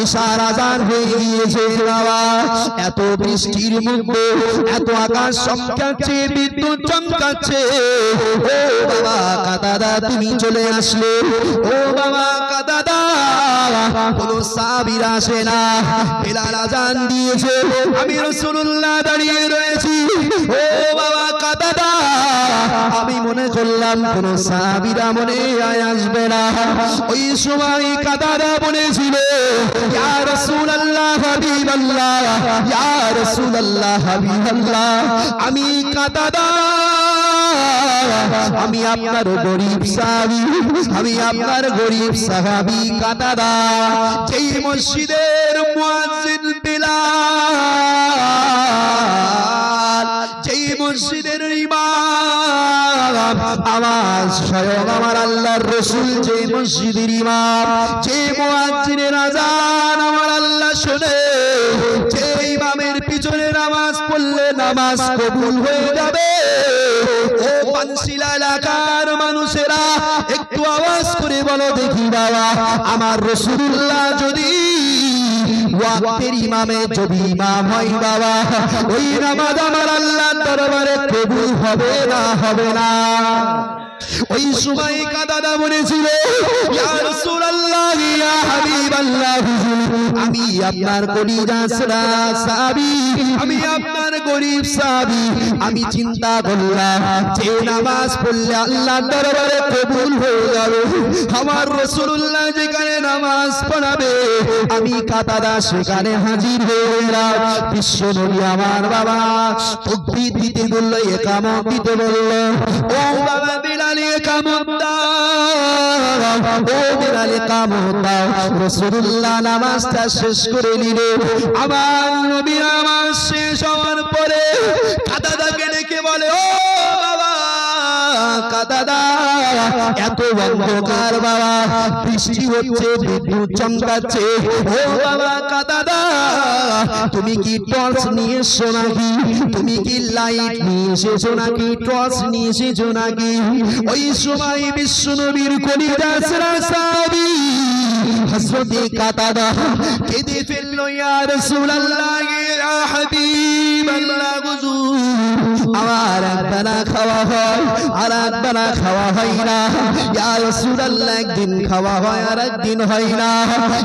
ঈশার আযান হয়ে গিয়েছে বাবা। এত বৃষ্টির মধ্যে এত আকাশ চমকাচ্ছে, বিদ্যুৎ চমকাচ্ছে। ও বাবা কাতাদা তুমি চলে আসলে। ও বাবা কাতাদা, কোন সাহাবীরা আসে না। বেলাল আযান দিয়েছে, আমি রাসূলুল্লাহ দাঁড়িয়ে রয়েছি। ও বাবা কাতাদা, আমি মনে করলাম কোন সাহাবীরা মনে আসবে না। ওই সময় কাতাদা বলেছিল, ইয়া রাসূলুল্লাহ হাবিবাল্লাহ, ইয়া রাসূলুল্লাহ হাবিবাল্লাহ, আমি কাতাদা, আমি আপনার গরীব সাহাবী, আমি আপনার গরীব সাহাবী কাতাদা। যেই মসজিদের মুয়াজ্জিন বিলাল, যেই মসজিদের ইমাম আওয়াজ স্বয়ং আমার আল্লাহর রাসূল, যে মসজিদের ইমাম, যে মুয়াজ্জিনের আযান আমার আল্লাহ শুনে, যে ইমামের পিছনে নামাজ পড়লে নামাজ কবুল হয়ে যাবে। ও পানশিলা এলাকার মানুষেরা একটু আওয়াজ করে বলো দেখি বাবা, আমার রাসূলুল্লাহ যদি ওয়াক্তের ইমামে যদি ইমাম হয় বাবা, ওই নামাজ আমার আল্লাহর দরবারে কবুল হবে না, হবে না। ওই সময় কাতাদা বলেছিল, ইয়া রাসূলুল্লাহ, ইয়া হাবিবাল্লাহ, আমি আপনার কলিজা সাহাবী, আমি আপনার গরীব সাহাবী। আমি চিন্তা করলাম যে নামাজ পড়লে আল্লাহর দরবারে কবুল হয়ে যাবে, আমার রাসূলুল্লাহ যেখানে নামাজ পড়াবে আমি কাতাদা সেখানে হাজির হয়ে গেলাম। বিশ্ব নবী আমার বাবা তাকবীর দিতে বলল, ইকামত দিতে বলল। ও বাবা বিলাল ইকামত দাও, ও বিলাল ইকামত দাও। রাসূলুল্লাহ নামাজটা শেষ করে নিলেন। আমার নবী নামাজ শেষ হওয়ার পরে কাতাদাকে ডেকে বলে, ও বাবা কাতাদা, এত অন্ধকার বাবা, বৃষ্টি হচ্ছে, বিদ্যুৎ চমকাচ্ছে। ও বাবা কাতাদা, তুমি কি টর্চ নিয়ে এসেছো নাকি? তুমি কি লাইট নিয়ে এসেছো নাকি? টর্চ নিয়ে এসেছো নাকি? ওই সময় বিশ্ব নবীর কলিজা সাহাবী হযরতে কাতাদা কেঁদে ফেলল, ইয়া রাসূলুল্লাহ, ইয়া হাবিবাল্লাহ, হুজুর আমার একদানা খাওয়া হয় আর একদানা খাওয়া হয় না। ইয়া রাসূলুল্লাহ, একদিন খাওয়া হয় আর একদিন হয় না।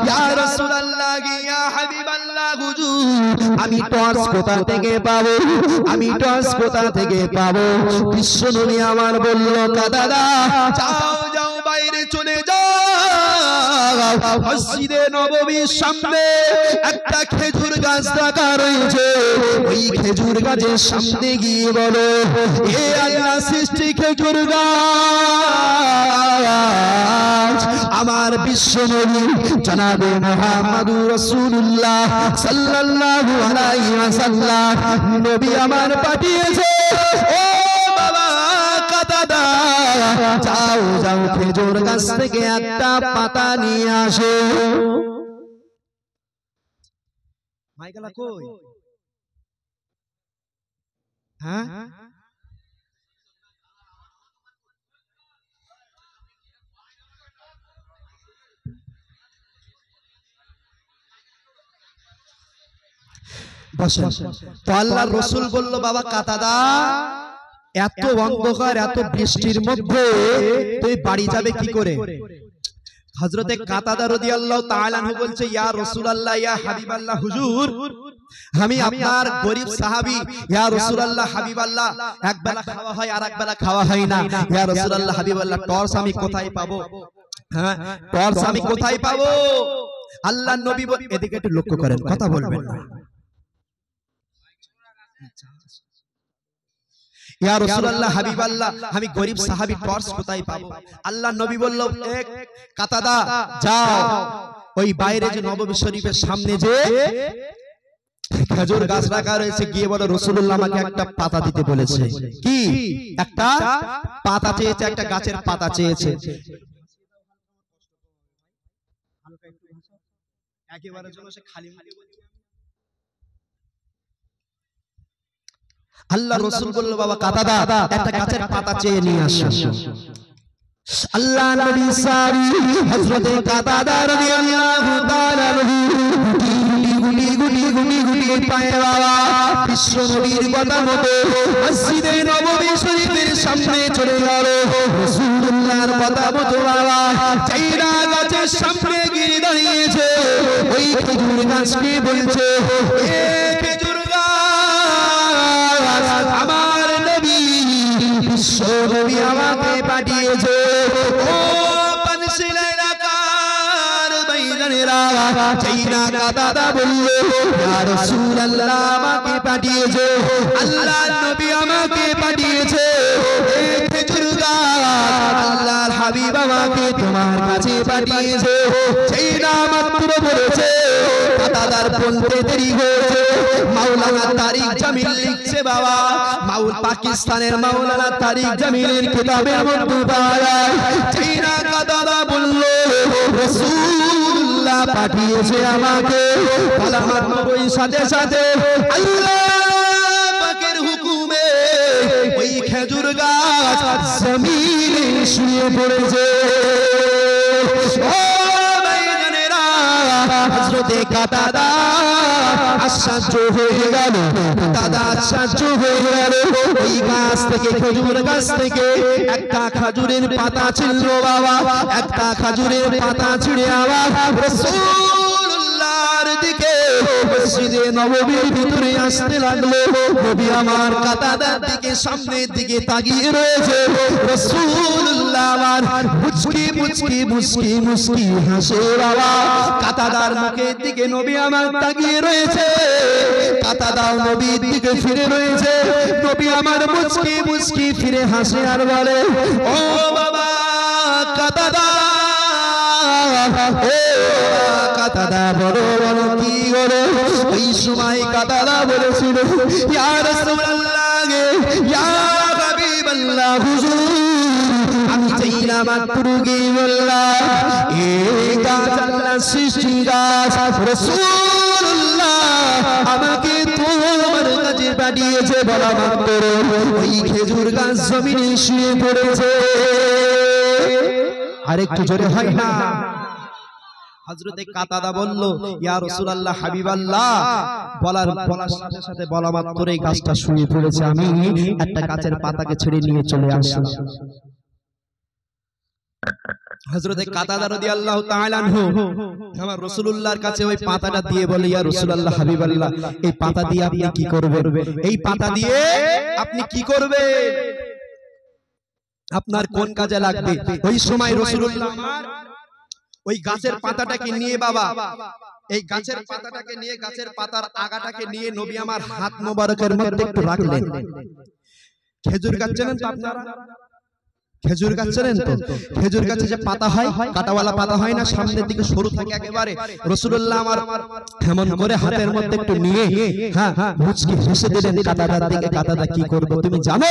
ইয়া রাসূলুল্লাহ, ইয়া হাবিবাল্লাহ, হুজুর আমি টর্চ কোথা থেকে পাবো? আমি টর্চ কোথা থেকে পাবো? বিশ্ব নবী আমার বলল, কাতাদা যাও যাও, বাইরে চলে যাও। মসজিদে নববীর সামনে একটা খেজুর গাছ রাখা রয়েছে, ওই খেজুর গাছের সামনে গিয়ে বলো, হে আল্লাহ সৃষ্টি খেজুর গাছ, আমার বিশ্ব নবী জনাবে মুহাম্মদুর রাসূলুল্লাহ সাল্লাল্লাহু আলাইহি ওয়াসাল্লাম নবী আমার পাঠিয়েছে। ও বাবা কাতাদা, যাও যাও, খেজুর গাছ থেকে একটা পাতা নিয়ে আসো। মাইকেলা কই? হ্যাঁ, বসেন। তো আল্লাহর রাসূল বলল, বাবা কাতাদা, এত অন্ধকার, এত বৃষ্টির মধ্যে তুই বাড়ি যাবে কি করে? হযরতে কাতাদা রাদিয়াল্লাহু তাআলা আনহু বলছে, ইয়া রাসূলুল্লাহ, ইয়া হাবিবাল্লাহ, হুজুর আমি আপনার গরীব সাহাবী, ইয়া রাসূলুল্লাহ হাবিবাল্লাহ, এক বেলা খাওয়া হয় আর এক বেলা খাওয়া হয় না। ইয়া রাসূলুল্লাহ হাবিবাল্লাহ, টর্চ আমি কোথায় পাবো? হ্যাঁ, টর্চ আমি কোথায় পাবো? আল্লাহর নবী বলেন, এদিকে একটু লক্ষ্য করেন, কথা বলবেন না। ইয়া রাসূলুল্লাহ হাবিবাল্লাহ, আমি গরীব সাহাবী, টর্চ কোথায় পাবো? আল্লাহর নবী বলল, এক কাতাদা যাও, ওই বাইরে যে নববী শরীফের সামনে যে খেজুর গাছ রাখা রয়েছে, গিয়ে বলো রাসূলুল্লাহ আমাকে একটা পাতা দিতে বলেছে। কি একটা পাতা চেয়েছে, একটা গাছের পাতা চেয়েছে। একেবারে জন্য সে খালি মুখে বলছে। আল্লাহ রাসূল বলল, বাবা কাতাদা, একটা গাছের পাতা চেয়ে নিয়ে আসো। আল্লাহ নবী সারি হযরতে কাতাদা রাদিয়াল্লাহু তাআলা গুটি গুটি পায়ে বাবা বিশ্ব নবীর কথা মতো মসজিদে নববী শরীফের সামনে চলে গেল। রাসূলুল্লাহর কথা মতো বাবা চাইনা গাছের সামনে গিয়ে দাঁড়িয়েছে। ওই খেজুর গাছকে বলছে, এ খেজুর গাছ, আমার নবী বিশ্ব নবী আমাকে পাঠিয়েছে। ও পানশিলা এলাকার ভাইজানেরা, চাইনা কাতাদা বলল, ইয়া রাসূলুল্লাহ আমাকে পাঠিয়েছে, আল্লাহর নবী আমাকে পাঠিয়েছে। এ খেজুর গাছ, আল্লাহর হাবিব আমাকে তোমার কাছে পাঠিয়েছে। চাইনা মাত্র বলেছে, কাতাদার বলতে দেরি হয়েছে। মাওলানা তারিক জামিল লিখছে বাবা, পাকিস্তানের মাওলানা তারিক জামিলের কিতাবের মধ্যে পাওয়া যায়। চাইনা কাতাদা বলল, রাসূলুল্লাহ পাঠিয়েছে আমাকে। বলা মাত্র ওই সাথে সাথে আল্লাহ পাকের হুকুমে ওই খেজুর গাছ জমিনে শুয়ে পড়েছে। হযরতে কাতাদা আশ্চর্য হয়ে গেল, কাতাদা আশ্চর্য হয়ে গেল। ওই গাছ থেকে, খেজুর গাছ থেকে একটা খেজুরের পাতা ছিল বাবা, একটা খেজুরের পাতা ছিঁড়ে আবার রাসূলুল্লাহর দিকে মসজিদে নববীর ভিতরে আসতে লাগলো। নবী আমার কাতাদার দিকে সামনের দিকে তাকিয়ে রয়েছে। রাসূলুল্লাহ আমার মুচকি মুচকি মুচকি মুচকি হাসে বাবা। কাতাদার মুখের দিকে নবী আমার তাকিয়ে রয়েছে, কাতাদাও নবীর দিকে ফিরে রয়েছে। নবী আমার মুচকি মুচকি ফিরে হাসে আর বলে, ও বাবা কাতাদা, ও কাতাদা বলো বলো কি বলো। ওই সময় কাতাদা বলেছিল, ইয়া রাসূলুল্লাহ, ইয়া হাবিবাল্লাহ, হুজুর আমি চাই না মাত্র গিয়ে বললাম, এই গাছ আল্লাহর সৃষ্টি গাছ, রাসূলুল্লাহ আমাকে তোমার কাছে পাঠিয়েছে। বলা মাত্র ওই খেজুর গাছ জমিনে শুয়ে পড়েছে। আরেকটু জোরে হয় না? হযরতে কাতাদা বলল, ইয়া রাসূলুল্লাহ, হাবিবাল্লাহ, বলার সাথে সাথে বলা মাত্র এই গাছটা শুয়ে পড়েছে। আমি একটা গাছের পাতাকে ছেড়ে নিয়ে চলে আসলাম। হযরতে কাতাদা রাদিয়াল্লাহু তাআলা আনহু আমার রাসূলুল্লাহর কাছে ওই পাতাটা দিয়ে বলে, ইয়া রাসূলুল্লাহ, হাবিবাল্লাহ, এই পাতা দিয়ে আপনি কি করবেন? এই পাতা দিয়ে আপনি কি করবেন? আপনার কোন কাজে লাগবে? ওই সময় রাসূলুল্লাহ আমার ওই গাছের পাতাটাকে নিয়ে বাবা, এই গাছের পাতাটাকে নিয়ে, গাছের পাতার আগাটাকে নিয়ে নবী আমার হাত মোবারকের মধ্যে একটু রাখলেন। খেজুর গাছ চেনেন তো আপনারা? খেজুর গাছ চেনেন তো? খেজুর গাছে যে পাতা হয়, কাটাওয়ালা পাতা হয় না, সামনের দিকে সরু থাকে একেবারে। রাসূলুল্লাহ আমার এমন করে হাতের মধ্যে একটু নিয়ে মুচকি হেসে দিলেন কাতাদার দিকে। কাতাদা, কি করব তুমি জানো?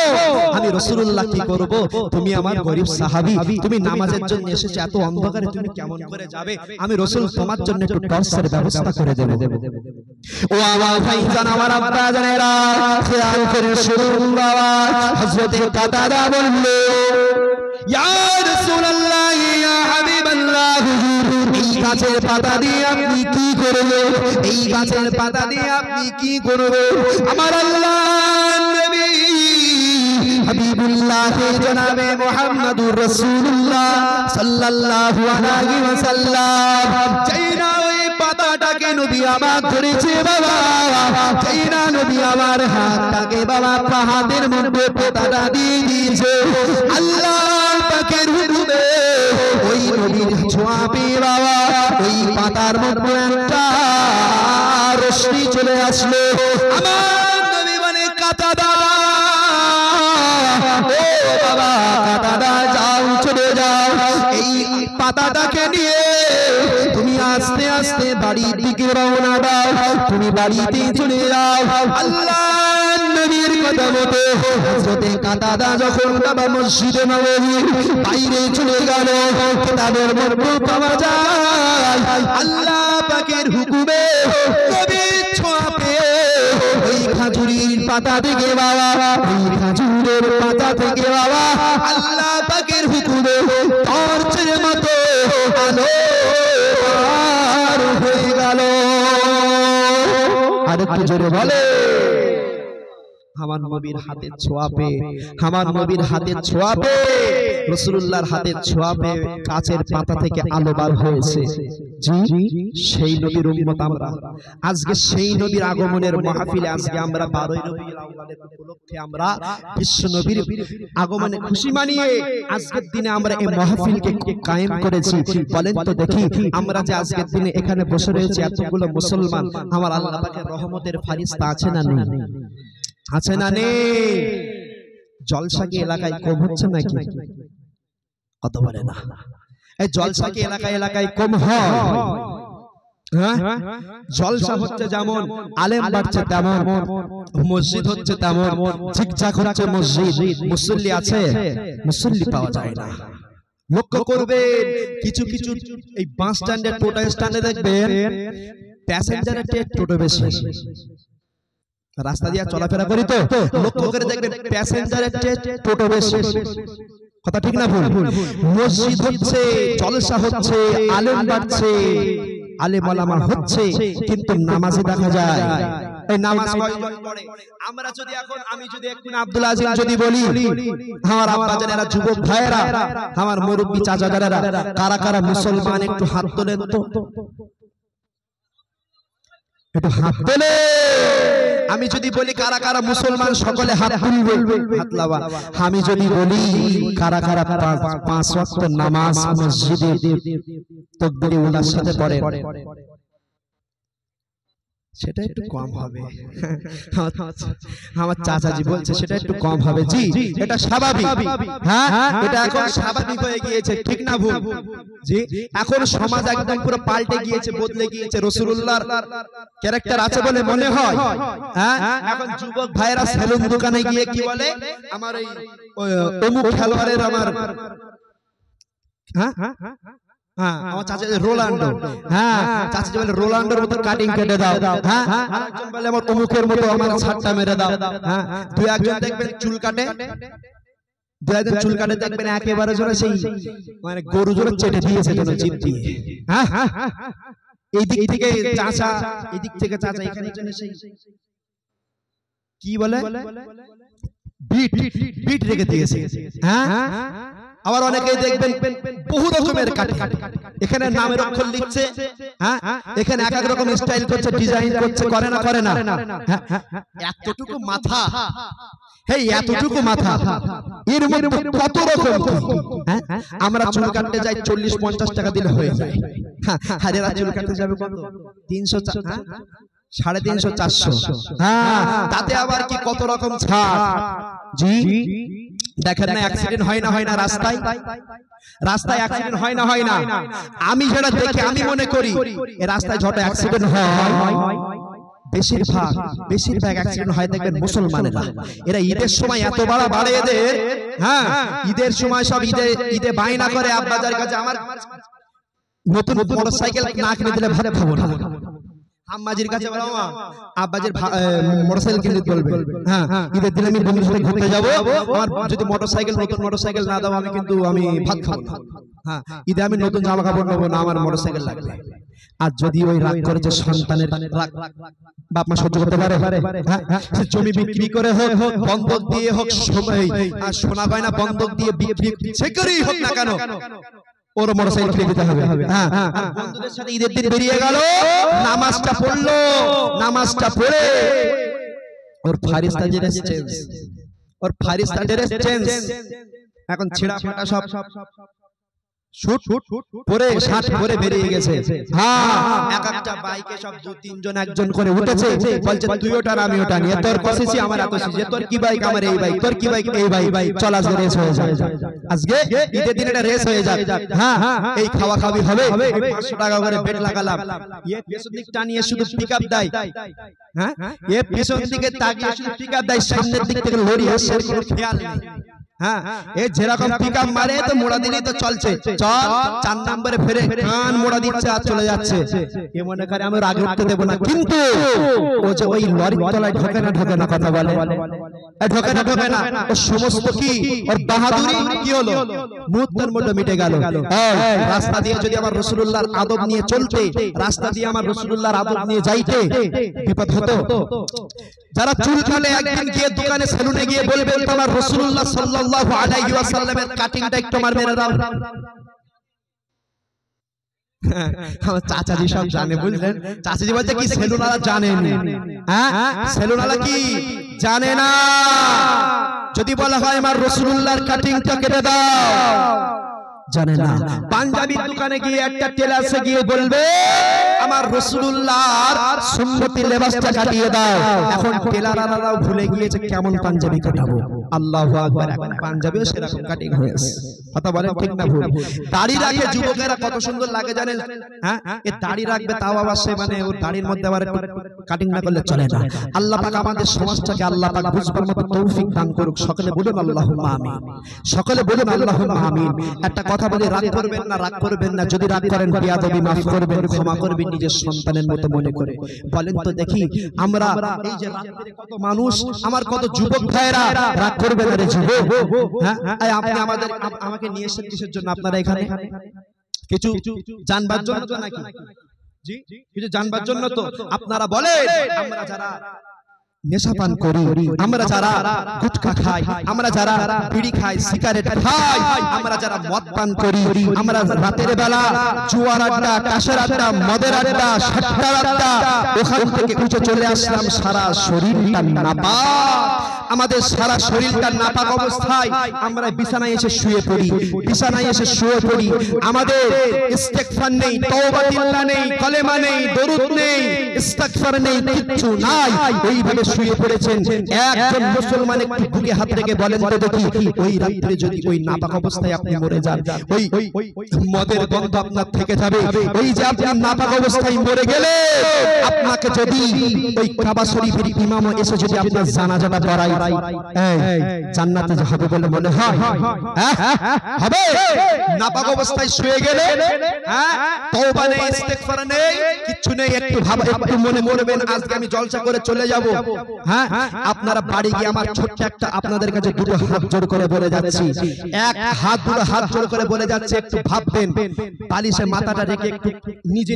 আমি রাসূলুল্লাহ কি করব? তুমি আমার গরীব সাহাবী, তুমি নামাজের জন্য এসেছো, এত অন্ধকারে তুমি কেমন করে যাবে? আমি রাসূল তোমার জন্য একটু টর্চের ব্যবস্থা করে দেব। ও আমার ভাইজান, আমার আব্বা জানেরা, খেয়াল করে শুনুন বাবা। হযরতে কাতাদা বলল, ইয়া রাসূলুল্লাহ, ইয়া হাবিবাল্লাহ, হুজুর এই গাছের পাতা দিয়ে আপনি কি করবেন? এই গাছের পাতা দিয়ে আপনি কি করবেন? আমার আল্লাহর নবী হাবিবুল্লাহ জনাবে মুহাম্মদুর রাসূলুল্লাহ সাল্লাল্লাহু আলাইহি ওয়াসাল্লাম চাইনা ওই পাতাটাকে নবী আমার ধরেছে বাবা। চাইনা নবী আমার হাতটাকে বাবা হাতের মধ্যে পাতাটা দিয়ে দিয়েছে। আল্লাহ পাকের হুকুমে ওই নবীর ছোঁয়া পেয়ে বাবা ওই পাতার মধ্যে একটা রশ্মি চলে আসলো। আমার নবী মানে কাতাদা, ও বাবা কাতাদা, যাও চলে যাও, এই পাতাটাকে নিয়ে তুমি আস্তে আস্তে বাড়ির দিকে রওনা দাও, তুমি বাড়িতে চলে যাও। আল্লাহ নবীর কথা মতো হযরতে কাতাদা যখন বাবা মসজিদে নববীর বাইরে চলে গেল, কিতাবের মধ্যে পাওয়া যায় আল্লাহ পাকের হুকুমে নবীর ছোঁয়া পেয়ে ওই খাজুরির পাতা থেকে বাবা, এই খেজুরের পাতা থেকে বাবা আল্লাহ পাকের হুকুমে টর্চের মতো আলো পার হয়ে গেল। আর একটু জোরে বলে, আমার নবীর হাতের ছোঁয়া পেয়ে, আমার নবীর হাতের ছোঁয়া পেয়ে, রাসূলুল্লাহর হাতের ছোঁয়া পেয়ে কাচের পাতা থেকে আলো বার হয়েছে। জি, সেই নবীর উম্মত আমরা। আজকে সেই নবীর আগমনের মাহফিলে আজকে আমরা 12 রবিউল আউয়ালের উপলক্ষে আমরা বিশ্ব নবীর আগমনে খুশি মানিয়ে আজকের দিনে আমরা এই মাহফিলকে কায়েম করেছি। বলেন তো দেখি, আমরা যে আজকের দিনে এখানে বসে রয়েছি এতগুলো মুসলমান, আমার আল্লাহ পাকের রহমতের ফারিস্তা আছে না নেই? আছে না নেই? জলসা কি এলাকায় কম হচ্ছে নাকি? কত বলে না, এই জলসা কি এলাকায় এলাকায় কম হয়? হ্যাঁ, জলসা হচ্ছে যেমন, আলেম বাড়ছে তেমন, মসজিদ হচ্ছে তেমন, ঠিকঠাক হচ্ছে মসজিদ, মুসল্লি আছে, মুসল্লি পাওয়া যায় না। লক্ষ্য করবেন কিছু কিছু এই বাস স্ট্যান্ডের টোটো স্ট্যান্ডে দেখবেন প্যাসেঞ্জারের টোটো বেশি। রাস্তা দিয়ে চলাফেরা করি তো, লক্ষ্য করে দেখবেন প্যাসেঞ্জারের টোটো বেশি। কথা ঠিক না ভুল? মসজিদ হচ্ছে, জলসা হচ্ছে, আলেম বাড়ছে, আলেম ওলামা হচ্ছে, কিন্তু নামাজে দেখা যায় এই নামাজ কয়জন পড়ে? আমরা যদি এখন, আমি যদি একদিন আব্দুল আজিজ যদি বলি, আমার আব্বা জানেরা, যুবক ভাইয়েরা, আমার মুরব্বি চাচা যারা, কারা কারা মুসলমান একটু হাত তোলেন তো, একটু হাত তোলে। আমি যদি বলি কারা কারা মুসলমান, সকলে হাত তুলবে, হাত লাবা। আমি যদি বলি কারা কারা 5 ওয়াক্ত নামাজ মসজিদে তাকবীরে উলার সাথে পড়ে, সেটা একটু কম হবে। আমার চাচাজি বলছে সেটা একটু কম হবে। জি, এটা স্বাভাবিক। হ্যাঁ, এটা এখন স্বাভাবিক হয়ে গিয়েছে, ঠিক না ভুল? জি, এখন সমাজ একদম পুরো পাল্টে গিয়েছে, বদলে গিয়েছে। রাসূলুল্লাহর ক্যারেক্টার আছে বলে মনে হয়। হ্যাঁ, এখন যুবক ভাইরা সেলুন দোকানে গিয়ে কি বলে, আমার এই অমুক খেলোয়াড়ের, আমার হ্যাঁ হ্যাঁ আমার চাচা রোনাল্ডো, হ্যাঁ চাচা বলে রোনাল্ডোর মতো কাটিং কেটে দাও, হ্যাঁ আরেকজন বলে আমার অমুকের মতো আমার ছাড়টা মেরে দাও। হ্যাঁ, দুই একজন দেখবেন চুল কাটে, দুই একজন চুল কাটে দেখবেন একেবারে জোরে সেই মানে গরু জোরে চেটে দিয়েছে যেন জিভ দিয়ে। হ্যাঁ, এই দিক থেকে চাচা, এই দিক থেকে চাচা, এখানে জন্য সেই কি বলে বিট, বিট রেখে দিয়েছে। হ্যাঁ, আবার অনেকেই দেখবেন বহু রকমের কাটে, এখানে নামের অক্ষর লিখছে, হ্যাঁ এখানে এক এক রকম স্টাইল করছে, ডিজাইন করছে, করে না করে না? এতটুকু মাথা, এই এতটুকু মাথা, এর মধ্যে কত রকম। হ্যাঁ, আমরা চুল কাটতে যাই 40-50 টাকা দিলে হয়ে যায়। হ্যাঁ, আর এরা চুল কাটতে যাবে কত? 300, 350, 400। হ্যাঁ, তাতে আবার কি কত রকম ছাড়। জি, দেখেন না অ্যাক্সিডেন্ট হয় না, হয় না রাস্তায়? রাস্তায় অ্যাক্সিডেন্ট হয় না, হয় না? আমি যেটা দেখে আমি মনে করি এই রাস্তায় যত অ্যাক্সিডেন্ট হয়, বেশিরভাগ অ্যাক্সিডেন্ট হয় দেখবেন মুসলমানেরা। এরা ঈদের সময় এত বড় বাড়ে এদের। হ্যাঁ, ঈদের সময় সব ঈদে বায়না করে আব্বাজার কাছে, আমার নতুন মোটরসাইকেল না কিনে দিলে ভাত খাবো না। আম্মাজির কাছে বলবো আব্বাজির মোটরসাইকেল কিনে বলবে, হ্যাঁ ঈদের দিনে আমি বন্ধুর সাথে ঘুরতে যাব, আমার যদি মোটরসাইকেল, নতুন মোটরসাইকেল না দাও আমি কিন্তু আমি ভাত খাবো না। হ্যাঁ, ঈদে আমি নতুন জামা কাপড় নেবো না, আমার মোটরসাইকেল লাগবে। আর যদি ওই রাগ করে যে সন্তানের রাগ বাপ মা সহ্য করতে পারে, হ্যাঁ জমি বিক্রি করে হোক, বন্ধক দিয়ে হোক, সোনা গয়না বন্ধক দিয়ে বিক্রি যে করেই হোক না কেন, ওর মোটরসাইকেল কিনে দিতে হবে। হ্যাঁ, বন্ধুদের সাথে ঈদের দিন বেরিয়ে গেল, নামাজটা পড়লো, নামাজটা পড়ে ওর ফারিস্তা ড্রেস চেঞ্জ, ওর ফারিস্তা ড্রেস চেঞ্জ, এখন ছেঁড়া ফাটা সব শুট পরে শার্ট পরে বেরিয়ে গেছে। হ্যাঁ, এক একটা বাইকে সব 2-3 জন একজন করে উঠেছে, বলছে তুই ওটা আমি ওটা নিয়ে তোর কষেছি, আমার এত শিখে, তোর কি বাইক আমার এই বাইক, তোর কি বাইক এই বাইক, চল আজকে রেস হয়ে যায়, আজকে ঈদের দিন এটা রেস হয়ে যায়। হ্যাঁ, এই খাওয়া খাবি হবে, 500 টাকা করে বেট লাগালাম, এ পেছন দিক টানিয়ে শুধু পিকআপ দেয়। হ্যাঁ, এ পেছন দিকে তাকিয়ে শুধু পিকআপ দেয়, সামনের দিক থেকে লরি আসছে কোনো খেয়াল নেই। হ্যাঁ এ যেরকম পিকআপ মারে তো মোড়া দিলেই তো চলছে, চল 4 নম্বরে ফেরে কান মোড়া দিচ্ছে আর চলে যাচ্ছে। এ মনে করে আমি আগে উঠতে দেব না, কিন্তু ও যে ওই লরির তলায় ঢোকে না কথা বলে, ঢোকে না ও সমস্ত কি ওর বাহাদুরি কি হলো, মুহূর্তের মধ্যে মিটে গেল। রাস্তা দিয়ে যদি আমার রাসূলুল্লাহর আদব নিয়ে চলতে, রাস্তা দিয়ে আমার রাসূলুল্লাহর আদব নিয়ে যাইতে, বিপদ হতো। যারা চুল কাটে একদিন গিয়ে দোকানে সেলুনে গিয়ে বলবেন তোমার রাসূলুল্লাহ সাল্লাল্লাহু আলাইহি ওয়াসাল্লামের কাটিংটা একটু আমার মেরে দাও। আমার চাচাজি সব জানে, বুঝলেন? চাচাজি বলছে কি সেলুনওয়ালা জানেন? হ্যাঁ সেলুনওয়ালা কি জানে না? যদি বলা হয় আমার রাসূলুল্লাহর কাটিংটা কেটে দাও, জানে না। পাঞ্জাবির দোকানে গিয়ে একটা টেলার্সে গিয়ে বলবে আমার রাসূলুল্লাহর সুন্নতি লেবাসটা কাটিয়ে দাও। এখন টেলাররাও ভুলে গিয়েছে কেমন পাঞ্জাবি কাটাবো। আল্লাহু আকবার, এখন পাঞ্জাবিও সেরকম কাটিং হয়েছে। কথা বলেন ঠিক না ভুল? দাড়ি রাখে যুবকেরা কত সুন্দর লাগে জানেন? হ্যাঁ এ দাড়ি রাখবে তাও আবার সে মানে ওর দাড়ির মধ্যে আবার কাটিং না করলে চলে না। আল্লাহ পাক আমাদের সমাজটাকে আল্লাহ পাক বুঝবার মতো তৌফিক দান করুক। সকলে বলুন আল্লাহুম্মা আমিন, সকলে বলুন আল্লাহুম্মা আমিন। একটা কথা বলে রাগ করবেন না, যদি রাগ করেন বেয়াদবি মাফ করবেন, ক্ষমা করবেন নিজের সন্তানের মতো মনে করে। বলেন তো দেখি আমরা এই যে রাত্রে কত মানুষ, আমার কত যুবক ভাইরা রাগ করবে না রে যুবক। হ্যাঁ আপনি আমাকে নিয়ে এসেছেন কিসের জন্য? আপনারা এখানে কিছু জানবার জন্য তো নাকি? জি কিছু জানবার জন্য তো। আপনারা বলেন আমরা যারা নেশা পান করি, আমরা যারা গুটখা খাই, আমরা যারা বিড়ি খাই, সিগারেট খাই, আমরা যারা মদ পান করি, আমরা রাতের বেলা জুয়ার আড্ডা, কাশের আড্ডা, মদের আড্ডা, সাট্টার আড্ডা, ওখান থেকে উঠে চলে আসলাম সারা শরীরটা নাপাক। আমাদের সারা শরীরটা নাপাক অবস্থায় আমরা বিছানায় এসে শুয়ে পড়ি। আমাদের ইস্তেগফার নেই, তওবা দিল্লাহ নেই, কলেমা নেই, দরুদ নেই, ইস্তেগফার নেই, কিচ্ছু নাই। এইভাবে শুয়ে পড়েছেন। একজন মুসলমান একটু বুকে হাত রেখে বলেন তো দেখি, ওই রাত্রে যদি ওই নাপাক অবস্থায় আপনি মরে যান, ওই মদের গন্ধ আপনার থেকে যাবে। ওই যে আপনি নাপাক অবস্থায় মরে গেলে আপনাকে যদি ওই কাবা শরীফের ইমাম এসে যদি আপনার জানাজাটা পড়ায়, জান্নাতে যাবে বলে মনে হয়? হবে? নাপাক অবস্থায় শুয়ে গেলে তওবা নেই, ইস্তেগফার নেই, কিচ্ছু নেই। একটু মনে করবেন আজকে আমি জলসা করে চলে যাব। হ্যাঁ আপনারা বাড়ি গিয়ে আমার ছোট্ট একটা আপনাদের কাছে দুটো হাত জোড় করে বলে যাচ্ছি, দুটো হাত জোড় করে বলে যাচ্ছে, একটু ভাববেন, বালিশে মাথাটা রেখে একটু নিজে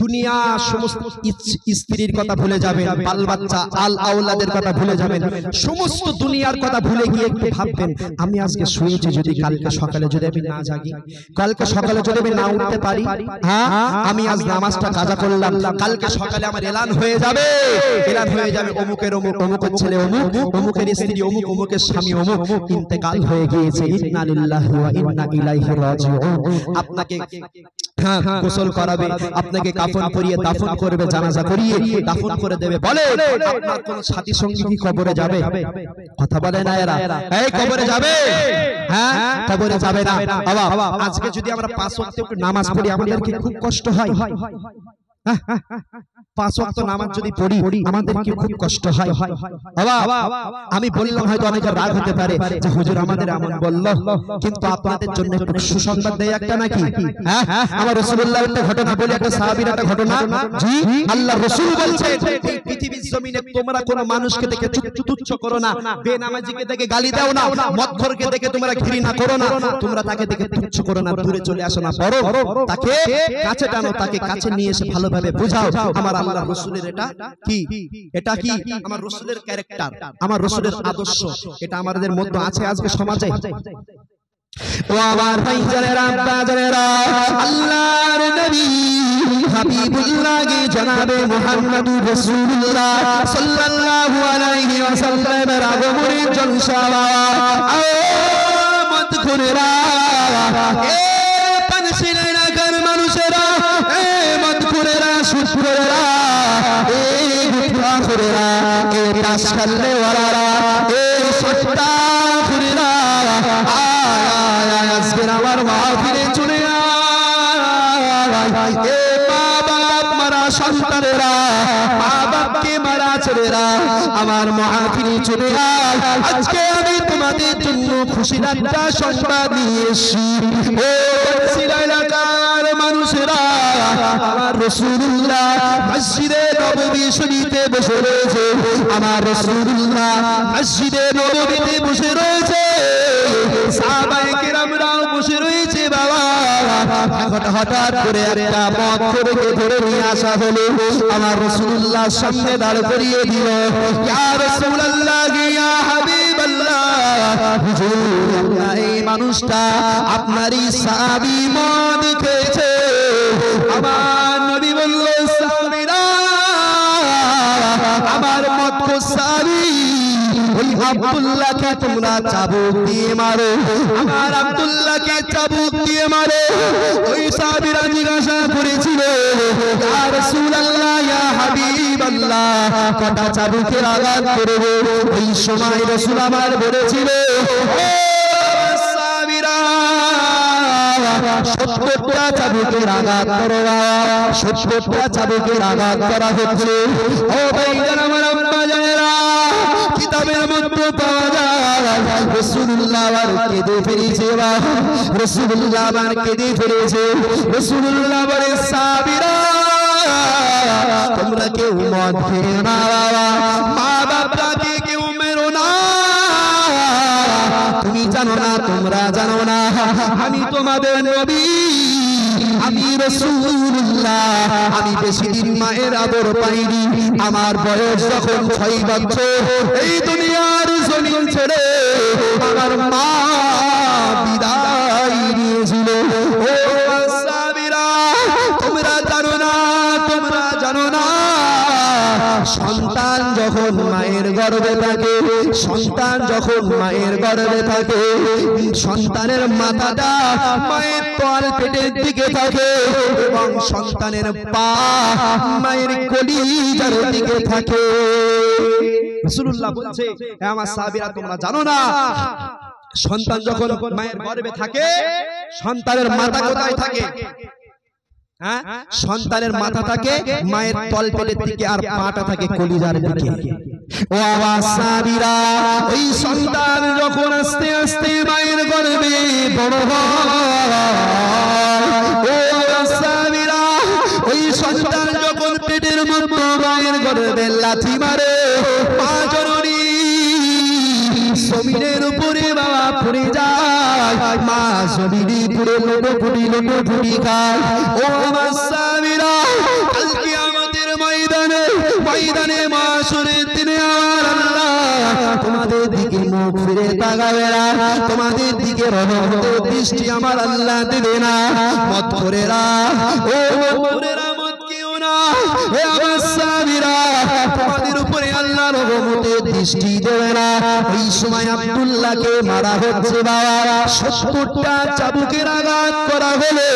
দুনিয়া সমস্ত স্ত্রীর কথা ভুলে যাবেন, বাল বাচ্চা আল আওলাদের কথা ভুলে যাবেন, সমস্ত দুনিয়ার কথা ভুলে গিয়ে একটু ভাববেন আমি আজকে শুয়েছি, যদি কালকে সকালে যদি আমি না জাগি, কালকে সকালে যদি আমি না উঠতে পারি, হ্যাঁ আমি আজ নামাজটা কাজা করলাম, কালকে সকালে আমার এলান হয়ে যাবে অমুকের অমুকের ছেলে অমুক, অমুকের স্ত্রী অমুক, অমুকের স্বামী অমুক ইন্তেকাল হয়ে গিয়েছে। ইন্না লিল্লাহি ওয়া ইন্না ইলাইহি রাজিউন। আপনাকে গোসল করাবে, আপনাকে কাফন পরিয়ে দাফন করবে, জানাজা করিয়ে দাফন করে দেবে। বলে আপনার কোন সাথী সঙ্গী কি কবরে যাবে? কথা বলে না এরা, এই কবরে যাবে? হ্যাঁ কবরে যাবে না। বাবা আজকে যদি আমরা 5 ওয়াক্ত একটু নামাজ পড়ি আমাদের কি খুব কষ্ট হয়? 5 ওয়াক্ত নামাজ যদি পড়ি আমাদের কি খুব কষ্ট হয়? বাবা আমি বললাম হয়তো অনেকের রাগ হতে পারে যে হুজুর আমাদের এমন বলল, কিন্তু আপনাদের জন্য একটু সুসংবাদ দেই একটা নাকি। হ্যাঁ আমার রাসূলুল্লাহর একটা ঘটনা বলি, একটা সাহাবীর একটা ঘটনা। জি আল্লাহর রাসূল বলছেন এই পৃথিবীর জমিনে তোমরা কোন মানুষকে দেখে তুচ্ছ করো না, বেনামাজিকে দেখে গালি দাও না, মদখোরকে দেখে তোমরা ঘৃণা করো না, তোমরা তাকে দেখে তুচ্ছ করো না, দূরে চলে আসো না, বরং তাকে কাছে টানো, তাকে কাছে নিয়ে এসে ভালোভাবে বুঝাও আমার আল্লাহর রাসূলের এটা কি আমার রাসূলের ক্যারেক্টার, আমার রাসূলের আদর্শ, এটা আমাদের মধ্যে আছে আজকে সমাজে। ও আমার ভাইজানেরা, আব্বাজানেরা, আল্লাহর নবী হাবিবুল্লাহ জনাবে মুহাম্মদুর রাসূলুল্লাহ সাল্লাল্লাহু আলাইহি ওয়াসাল্লামের আগমনের জলসা আমত করেরা, এ পানশিলের আগর মানুষেরা, এ মত করেরা, সুকরেরা, এ গুফা করেরা, এ তাশাল্লে ওয়ালারা, এ সত্তা করেরা, আমার মাহফিলে চলে আয়, এ মা বাপ মারা সন্তানেরা, মা বাপকে মারা ছেলেরা আমার মাহফিলে চলে আয়। আজকে আমি তোমাদের জন্য খুশির সংবাদ নিয়ে এসেছি। ও বনশিলা এলাকার মানুষেরা, আমার রাসূলুল্লাহ মসজিদে নববী শরীফে বসে রয়েছে। আমার রাসূলুল্লাহ মসজিদে নববীতে বসে রয়েছে, সাহাবায়ে কেরামরাও বসে রয়েছে। বাবা, হঠাৎ করে একটা মক্খরকে ধরে নিয়ে আসা হলো, আমার রাসূলুল্লাহ সামনে দাঁড় করিয়ে দিল। ইয়া রাসূলুল্লাহ, ইয়া হাবিবাল্লাহ, হুজুর, এই মানুষটা আপনারই সাহাবী মদ খেয়েছে। আমার নবী বলল, সাহাবীরা, আমার মদ সাহাবী ওই আব্দুল্লাহকে তোমরা চাবুক দিয়ে মারো, আমার আব্দুল্লাহকে চাবুক দিয়ে মারো। ওই সাহাবীরা জিজ্ঞাসা করেছিল, ইয়া রাসূলুল্লাহ, ইয়া হাবিবাল্লাহ, কটা চাবুকের আঘাত করব? ওই সময় রাসূল আমার বলেছিল, ও সাহাবীরা, 70টা চাবুকের আঘাত করো। 70টা চাবুকের আঘাত করা হচ্ছে। ও ভাইজান, আমার আম্মা জানেরা, কিতাবের মধ্যে পাওয়া যায় রাসূলুল্লাহ আবার কেঁদে ফেলেছে। রাসূলুল্লাহ আবার কেঁদে ফেলেছে। রাসূলুল্লাহ বলে, সাহাবীরা, তোমরা কেউ মদ খেও না, মা বাবাকে কেউ মেরো না। তুমি জানো না, তোমরা জানো না, আমি তোমাদের নবী, আমি রাসূলুল্লাহ। আমি বেশি দিন মায়ের আদর পাইনি। আমার বয়স যখন 6 বছর, এই দুনিয়ার জমিন ছেড়ে আমার মা বিদায় নিয়েছিল। ও সাহাবীরা, তোমরা জানো না, তোমরা জানো না, সন্তান যখন মায়ের গর্ভে থাকে, সন্তান যখন মায়ের গর্ভে থাকে, সন্তানের মাথাটা মায়ের তল পেটের দিকে থাকে এবং সন্তানের পা মায়ের কলিজার দিকে থাকে। রাসূলুল্লাহ বলছে, হে আমার সাহাবীরা, তোমরা জানো না, সন্তান যখন মায়ের গর্ভে থাকে, সন্তানের মাথা কোথায় থাকে? হ্যাঁ, সন্তানের মাথা থাকে মায়ের তল পেটের দিকে, আর পাটা থাকে কলিজার দিকে। ও আমার সাহাবীরা, ওই সন্তান যখন আস্তে আস্তে মায়ের গর্ভে বড় হয়, ও আমার সাহাবীরা, ওই সন্তান যখন পেটের মধ্যে মায়ের গর্ভে লাথি মারে, মা জননী জমিনের উপরে বাবা পড়ে যায়, মা জমিনে পুরো লোটোপুটি খায়। ও আমার সাহাবীরা, কাল কিয়ামতের ময়দানে মাশরের দিনে আমার আল্লাহ তোমাদের দিকে মুখ ফিরে তাকাবে না, তোমাদের দিকে রহমতের দৃষ্টি আমার আল্লাহ দেবে না। মদখোরেরা, ও মদখোরেরা, মদ খেও না। হে আমার সাহাবীরা, তোমাদের উপরে আল্লাহ রহমতের দৃষ্টি দেবে না। এই সময় আব্দুল্লাহকে মারা হচ্ছে। বাবা, 70টা চাবুকের আঘাত করা হলো।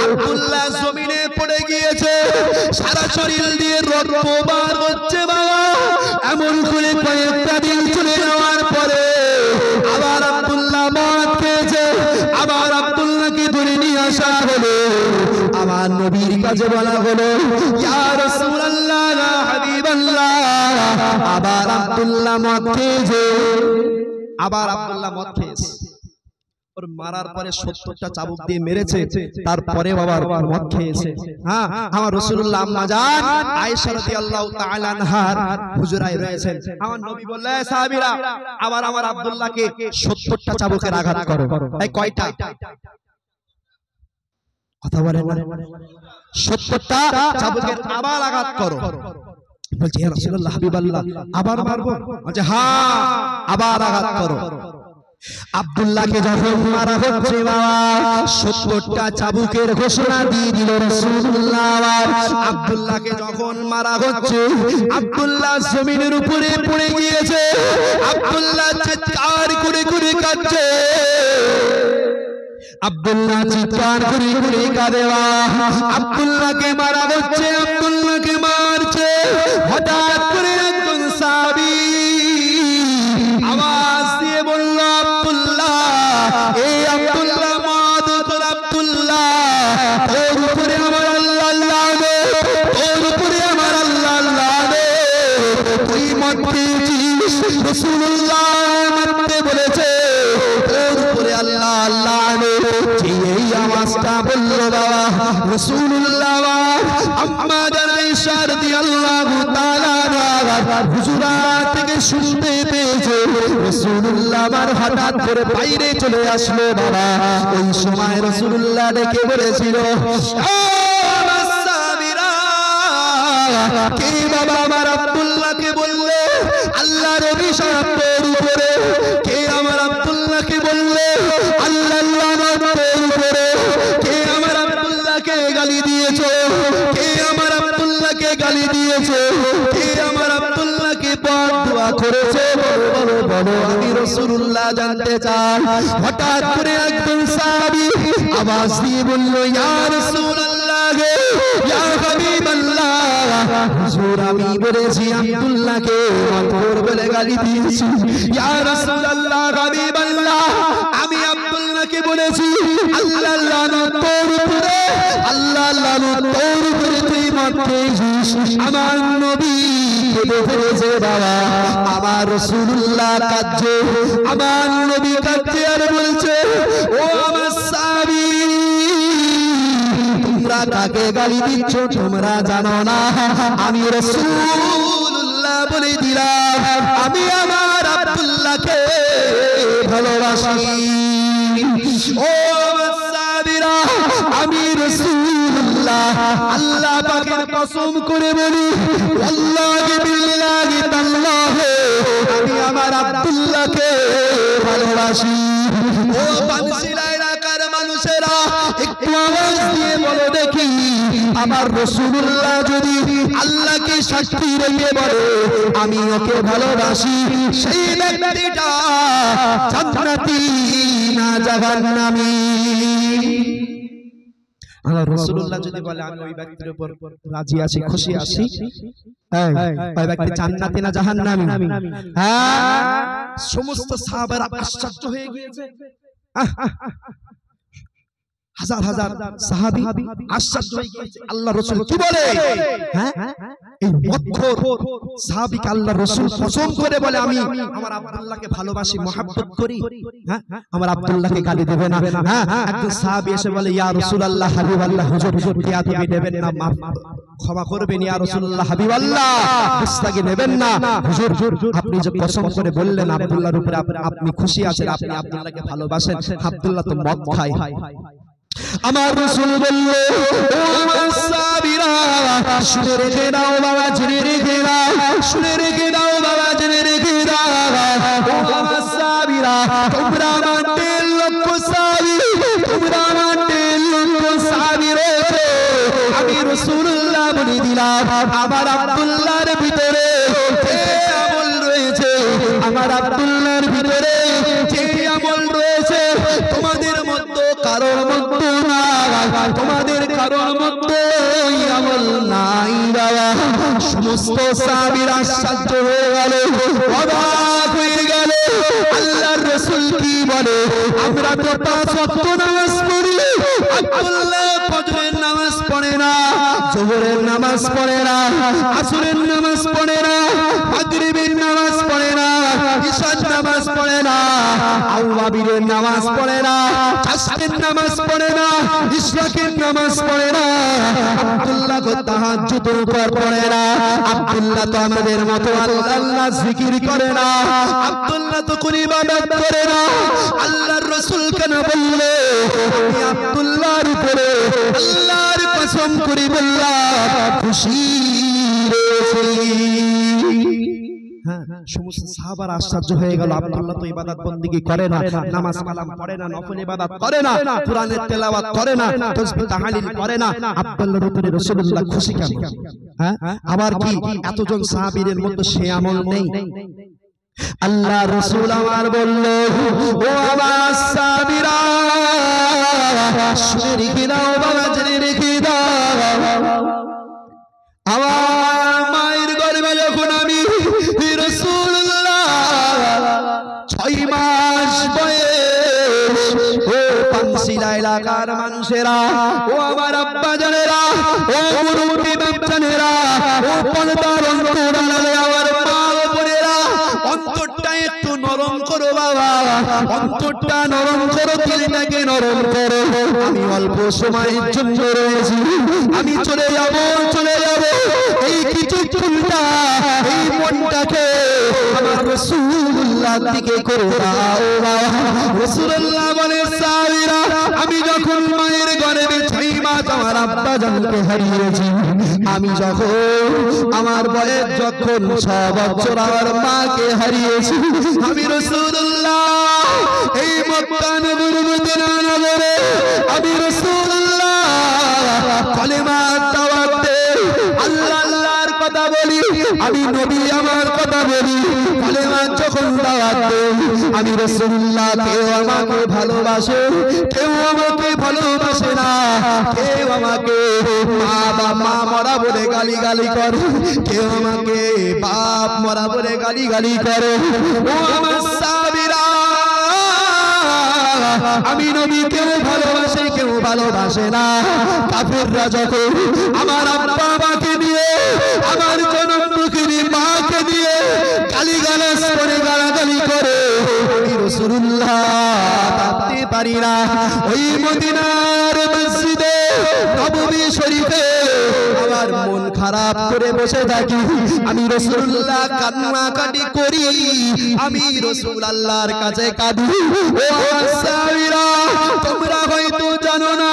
আব্দুল্লাহ জমিনে পড়ে গিয়েছে, সারা শরীর দিয়ে রক্ত বার হচ্ছে। বাবা, এমন করে কয়েকটা দিন চলে যাওয়ার পরে আবার আব্দুল্লাহ মদ খেয়েছে। আবার আব্দুল্লাহকে ধরে নিয়ে আসা হলো, আমার নবীর কাছে বলা হলো, ইয়া রাসূলুল্লাহ, ইয়া হাবিবাল্লাহ, আবার আব্দুল্লাহ মদ খেয়েছে। আবার আব্দুল্লাহ মদ খেয়েছে। ওর মারার পরে 70টা চাবুক দিয়ে মেরেছে, তারপরে বাবার মদ খেয়েছে। হ্যাঁ, আমার রাসূলুল্লাহ আম্মা জান আয়েশা রাদিয়াল্লাহু তাআলা আনহার হুজরায় রয়েছেন। আমার নবী বললেন, সাহাবীরা, আবার আমার আব্দুল্লাহকে 70টা চাবুকের আঘাত করো। এই কয়টা কথা বলেন না? 70টা চাবুকের আবার আঘাত করো। বলছে, হে রাসূলুল্লাহ, হাবিবাল্লাহ, আবার মারবো? বলছে, হ্যাঁ, আবার আঘাত করো। আব্দুল্লাহকে যখন মারা হচ্ছে, বাবা 70টা চাবুকের ঘোষণা দিয়ে দিল রাসূলুল্লাহ। আব্দুল্লাহকে যখন মারা হচ্ছে, আব্দুল্লাহ জমিনের উপরে পড়ে গিয়েছে। আব্দুল্লাহ চিৎকার করে করে কাঁদছে। আব্দুল্লাহ চিৎকার করে করে কাঁদে। আব্দুল্লাহকে মারা হচ্ছে, আব্দুল্লাহকে মারছে। হঠাৎ করে একজন সাহাবী আওয়াজ দিয়ে বলল, আব্দুল্লাহ, এই আব্দুল্লাহ মদ তোর, আব্দুল্লাহ, তোর উপরে আমার আল্লাহ লানে, তোর উপরে আমার আল্লাহ লানে, তুই মদ খেয়েছিস, রাসূলুল্লাহ মারতে বলেছে। রাসূলুল্লাহ আম্মা জান আয়েশা রাদিয়াল্লাহু তাআলা হুজুরাত থেকে শুনতে পেয়েছে রাসূলুল্লাহ হঠাৎ করে বাইরে চলে আসলো বাবা। ওই সময় রাসূলুল্লাহ ডেকে বলেছিল, কে বাবা আমার আব্দুল্লাহকে বললে আল্লাহর অভিশাপ তোর উপরে? কে আমার আব্দুল্লাহকে বললে আল্লাহর লানত তোর উপরে? কে আমার আব্দুল্লাহকে গালি দিয়েছো? কে আমার আব্দুল্লাহকে গালি দিয়েছো? কে আমার আব্দুল্লাহকে বদদুয়া করেছে? বলো বলো, আমি রাসূলুল্লাহ জানতে চাই। হঠাৎ করে একজন সাহাবী আওয়াজ দিয়ে বলল, ইয়া রাসূলুল্লাহ, ইয়া হাবিবাল্লাহ, হুজুর আমি বলেছি আব্দুল্লাহকে মতর বলে গালি দিয়েছি। ইয়া রাসূলুল্লাহ, হাবিবাল্লাহ, আমি আব্দুল্লাহকে বলেছি আল্লাহর লানত তোর উপরে, আল্লাহর লানত তোর উপরে, তুই মত খেয়েছিস। আমার নবী কেঁদে ফেলেছে বাবা। আমার রাসূলুল্লাহ কাঁদছে, আমার নবী কাঁদছে আর বলছে, ও আমার সাহাবী, তোমরা কাকে গালি দিচ্ছ তোমরা জানো না? আমি রাসূলুল্লাহ বলে দিলাম আমি আমার আব্দুল্লাহকে ভালোবাসি। ও আমার সাহাবীরা, আমি রাসূলুল্লাহ আল্লাহ পাকের কসম করে বলি, আল্লাহি বিল্লাহি তাআল্লাহি, আমি আমার আব্দুল্লাহকে ভালোবাসি। ও বানশিলা এলাকার মানুষেরা, একটু আওয়াজ দিয়ে বলো দেখি, আমার রাসূলুল্লাহ যদি আল্লাহকে সাক্ষী রেখে বলে আমি ওকে ভালোবাসি, সেই ব্যক্তিটা জান্নাতি না জাহান্নামী? আমার রাসূলুল্লাহ যদি বলে আমি ওই ব্যক্তির উপর রাজি আছি, খুশি আছি, ওই ব্যক্তি জান্নাতি না জাহান্নামী? হ্যাঁ, সমস্ত সাহাবারা আশ্চর্য হয়ে গিয়েছে। হাজার হাজার সাহাবী আশ্চর্য হয়ে গিয়েছে, আল্লাহর রাসূল কি বলে? হ্যাঁ, এই মক্কর সাহাবীকে আল্লাহর রাসূল কসম করে বলে আমি আমার আব্দুল্লাহকে ভালোবাসি, মহব্বত করি। হ্যাঁ, আমার আব্দুল্লাহকে গালি দেবে না। হ্যাঁ, একজন সাহাবী এসে বলে, ইয়া রাসূলুল্লাহ, হাবিবাল্লাহ, হুজুর কি আপনি দেবেন না, মাফ ক্ষমা করবেন ইয়া রাসূলুল্লাহ, হাবিবাল্লাহ, মুস্তাগি নেবেন না। হুজুর আপনি যে কসম করে বললেন আব্দুল্লাহর উপরে আপনি খুশি আছেন, আপনি আব্দুল্লাহকে ভালোবাসেন, আব্দুল্লাহ তো মদ খায়। আমার রাসূল বলল, ও আমার সাহাবীরা, শুনে রেখে দাও বাবা, জেনে রেখে দাও, শুনে রেখে দাও বাবা, জেনে রেখে দাও। ও আমার সাহাবীরা, তোমরা আমার 3 লক্ষ সাহাবী, তোমরা আমার 3 লক্ষ সাহাবী রয়েছে, আমি রাসূলুল্লাহ বলে দিলাম আমার আব্দুল্লাহর ভিতরে যে আমল রয়েছে, আমার আব্দুল্লাহর ভিতরে যে আমল রয়েছে, তোমাদের মধ্যে কারোর মধ্যে না, তোমাদের কারোর মধ্যে আমল নাই বাবা। সমস্ত সাহাবীরা আশ্চর্য হয়ে গেল, অবাক হয়ে গেল, আল্লাহর রাসূল কি বলে? আমরা তো 5 ওয়াক্ত নামাজ পড়ি, আব্দুল্লাহ ফজরের নামাজ পড়ে না, যোহরের নামাজ পড়ে না, আসরের নামাজ পড়ে না, মাগরিবের নামাজ পড়ে না, ইশার নামাজ পড়ে না, আওয়াবিরের নামাজ পড়ে না, তাসবিহের নামাজ পড়ে না, ইশরাকের নামাজ পড়ে না, আব্দুল্লাহ তো তাহাজ্জুদের উপর পড়ে না, আব্দুল্লাহ তো আমাদের মতো আল্লাহ জিকির করে না, আব্দুল্লাহ তো কোন ইবাদত করে না। আল্লাহর রাসূল কেন বললে আমি আব্দুল্লাহর উপরে আল্লাহর কসম করে বললাম খুশি রয়েছি? সমস্ত সাহাবারা আশ্চর্য হয়ে গেল, আব্দুল্লাহ তো ইবাদত বন্দেগী করে না, নামাজ কালাম পড়ে না, নফল ইবাদত করে না, কোরআনের তেলাওয়াত করে না, তাসবিহ তাহলিল করে না, আব্দুল্লাহর উপরে রাসূলুল্লাহ খুশি কেন? হ্যাঁ, আবার কি এতজন সাহাবীর মধ্যে সে আমল নেই? আল্লাহ রাসূল আমার বলল, ও আমার সাহাবীরা, শুনে রেখে দাও বাবা, জেনে রেখে দাও, আমার মায়ের গর্ভে যখন আমি রাসূলুল্লাহ 6 মাস বয়স, ও পানশিলা এলাকার মানুষেরা, ও আমার আব্বা জানেরা, ও মুরব্বি বাপজানেরা, ও পর্দার অন্তরালে আমার মা বোনেরা, অন্তরটা একটু নরম করো বাবা, অন্তরটা নরম করো, দিলটাকে নরম করো, আমি অল্প সময়ের জন্য রয়েছি, আমি চলে যাব এই কিছুক্ষণটা এই মনটাকে আমার রাসূলুল্লাহর দিকে করে দাও বাবা। রাসূলুল্লাহ বলে সাহাবীরা আমি যখন মায়ের গর্ভে 6 মাস আমার আব্বা জানকে হারিয়েছি, আমি যখন আমার বয়স যখন 6 বছর আমার মাকে হারিয়েছি, আমি রাসূলুল্লাহ এই মক্কা নগর মদিনা নগরে আমি রাসূলুল্লাহ কালেমা দাওয়াত দেই, আল্লাহ আল্লাহর কথা বলি, আমি নবী আমার কথা বলি, কালেমা যখন দাওয়াত দেই আমি রাসূলুল্লাহ। কেউ আমাকে ভালোবাসে, কেউ আমাকে ভালোবাসে না, কেউ আমাকে মা মরা বলে গালি করে, কেউ আমাকে বাপ মরা বলে গালি করে। ও আমার সাহাবীরা আমি নবী কেউ ভালোবাসে কেউ ভালোবাসে না। কাফেররা যখন আমার আব্বা আমাকে দিয়ে আমার জনমদুখিনী মাকে দিয়ে গালিগালাজ করে গালাগালি করে, আমি রাসূলুল্লাহ থাকতে পারি না। ওই মদিনার মসজিদে নববী শরীফে আমার মন খারাপ করে বসে থাকি, আমি রাসূলুল্লাহ কান্নাকাটি করি, আমি রাসূল আল্লাহর কাছে কাঁদি। ও সাহাবীরা তোমরা হয়তো জানো না,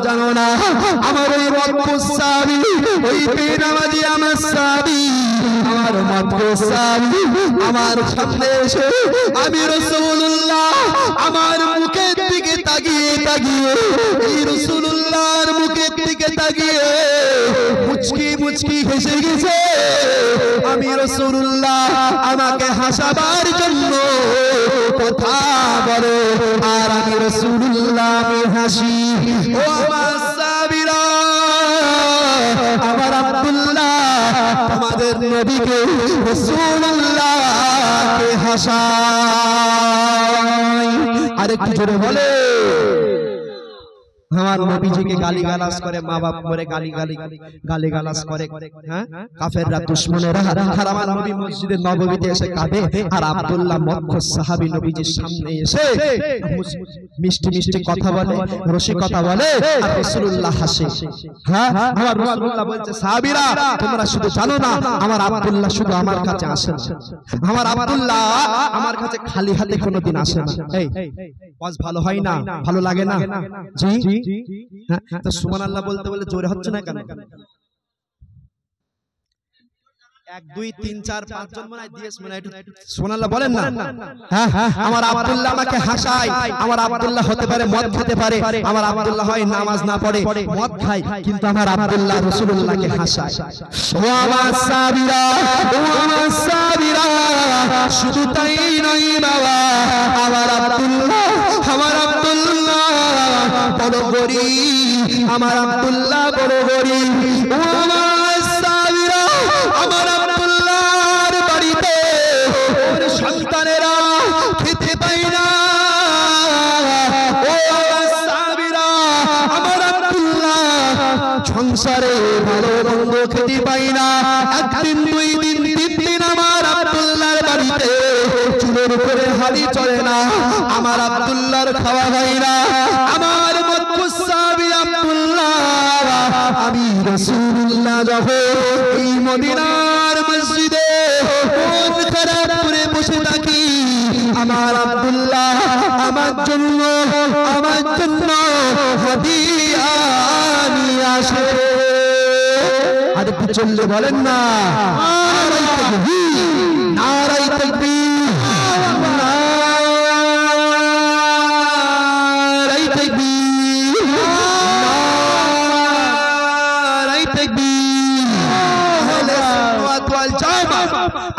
জানো না আমার ওই মক্কার সাহাবী, ওই বেনামাজি আমার সাহাবী, আমার মক্কার সাহাবী আমার সামনে এসে আমি রাসূলুল্লাহ আমার মুখের দিকে তাকিয়ে এই রাসূলুল্লাহর মুখের দিকে তাকিয়ে মুচকি হেসে গেছে। আমি রাসূলুল্লাহ আমাকে হাসাবার জন্য কথা বলে আর আমি রাসূলুল্লাহ আমি হাসি। ও আমার সাহাবীরা আমার আব্দুল্লাহ আমাদের নবীকে রাসূলুল্লাহকে হাসায়। আরেকটু জোরে বলে আমার নবীজিকে গালিগালাজ করে, মা বাপ করে গালিগালাজ করে, হ্যাঁ কাফেররা দুশমনেরা। আর আমার নবী মসজিদে নববীতে এসে কাঁদে, আর আব্দুল্লাহ মক্কার সাহাবী নবীজির সামনে এসে মিষ্টি কথা বলে, রসিকতা বলে, আর রাসূলুল্লাহ হাসে। হ্যাঁ আমার রাসূলুল্লাহ বলছে সাহাবীরা তোমরা শুধু জানো না আমার আব্দুল্লাহ শুধু আমার কাছে আসে না, আমার আব্দুল্লাহ আমার কাছে খালি হাতে কোনোদিন আসে না। এই ওয়াজ ভালো হয় না, ভালো লাগে না? জি তো সুবহানাল্লাহ বলতে বলে জোরে হচ্ছে না কেন? 1 2 3 4 5 জন মনে দিয়েছ মনে একটু সুবহানাল্লাহ বলেন না। হ্যাঁ আমার আব্দুল্লাহ আমাকে হাসায়, আমার আব্দুল্লাহ হতে পারে মদ খেতে পারে, আমার আব্দুল্লাহ হয় নামাজ না পড়ে মদ খায়, কিন্তু আমার আব্দুল্লাহ রাসূলুল্লাহকে হাসায়। ও আমার সাহাবীরা শুধু তাই নয় বাবা, আমার আব্দুল্লাহ বড় গরীব, আমার আব্দুল্লাহ বড় গরীব। ও আমার সাহাবীরা আমার আব্দুল্লাহর বাড়িতে ওর সন্তানেরা খেতে পায় না। ও আমার সাহাবীরা আমার আব্দুল্লাহ সংসারে ভালো মন্দ খেতে পায় না। একদিন 2 দিন 3 দিন আমার আব্দুল্লাহর বাড়িতে চুলের উপরে হাড়ি চলে না, আমার আব্দুল্লাহর খাওয়া হয় না। আমার মক্কার সাহাবী আব্দুল্লাহ আমি রাসূলুল্লাহ যখন এই মদিনার মসজিদে মন খারাপ করে বসে থাকি, আমার আব্দুল্লাহ আমার জন্য হাদিয়া নিয়ে আসে। আর একটু চললে বলেন না নারায়ে তাকবীর, নারায়ে তাকবীর,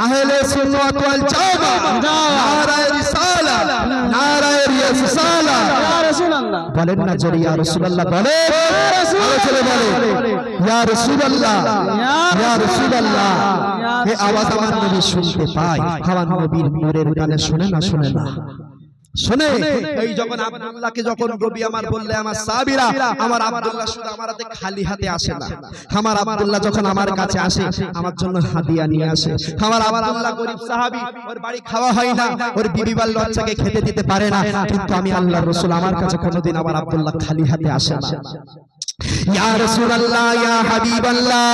আহলে সুন্নাত ওয়াল জামাত, নারায়ে রিসালা, নারায়ে রিসালা, ইয়া রাসূলুল্লাহ বলেন না জোরে ইয়া রাসূলুল্লাহ বলে, চলে বলে ইয়া রাসূলুল্লাহ, ইয়া রাসূলুল্লাহ। এই আওয়াজ আমার নবী শুনতে পায়, আমার নবীর নূরের গানে শুনে না শুনে এই যখন আব্দুল্লাহকে যখন নবী আমার বললে আমার সাহাবীরা আমার আব্দুল্লাহ শুধু আমার হাতে খালি হাতে আসে না, আমার আব্দুল্লাহ যখন আমার কাছে আসে আমার জন্য হাদিয়া নিয়ে আসে। আমার আব্দুল্লাহ গরীব সাহাবী, ওর বাড়ি খাওয়া হয় না, ওর বিবি বাল বাচ্চাকে খেতে দিতে পারে না, কিন্তু আমি আল্লাহর রাসূল আমার কাছে কোনোদিন আমার আব্দুল্লাহ খালি হাতে আসে না। ইয়া রাসূলুল্লাহ, ইয়া হাবিবাল্লাহ,